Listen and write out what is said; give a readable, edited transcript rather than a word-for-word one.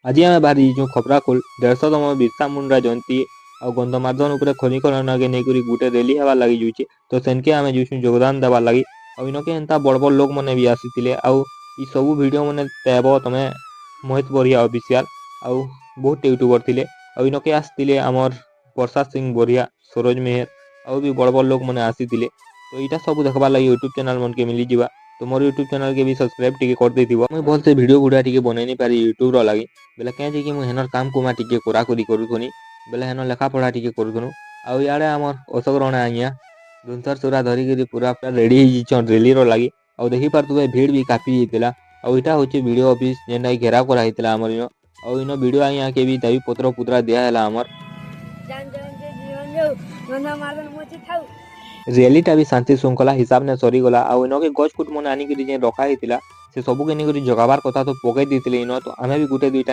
आज आम बाहरी जो खपराखोल 150तम बिरसा मुंडा जयंती आ गंधमार्दन उपर खनिकरण के नहीं गोटे रैली हवा लगी जाऊे तो सेनके आम जो योगदान देवार लगी इनके एंता बड़ बड़ लोक मैंने भी आसी आउ सब वीडियो मैंने पाइब तुम महेश बरिया ऑफिशियल आउ बहुत यूट्यूबर थे इनके आसते आमर वर्षा सिंह बरिया सरोज मेहर आउ भी बड़ बड़ लोक मैंने आसी तो यहाँ सब देखबार लगे यूट्यूब चैनल मन के मिली जावा तो मोर यूट्यूब चैनल के भी सब्सक्राइब टिके कर दे मुझे भल से वीडियो गुड़ा टिके बनै नहीं पारी यूट्यूब लगी बेले कहीं कि मुझे हेनर काम कुमा टिके कोराकोरी करूथुनी बेले हेन लेखा पढ़ा टिके करूथुनु आउ इे आमर अशोक रणा आज्ञा धुंथर सुरा धरिकी पूरा रेडी रेली लगी आउ देखी पारे भीड़ भी काफी होता आईटा हूँ वीडियो ऑफिस जेनटा घेराव कराइला आमर इन आउ इन वीडियो आज्ञा के भी दाबी पत्र पुतरा दिहला आमर रैलीटा भी शांति श्रृंखला हिसाब ने सरीगला आउ इनके गछकुट मन आनिक रखा से सबके जगाबार कथा तो पकई देते इन तो आम भी गोटे दुईटा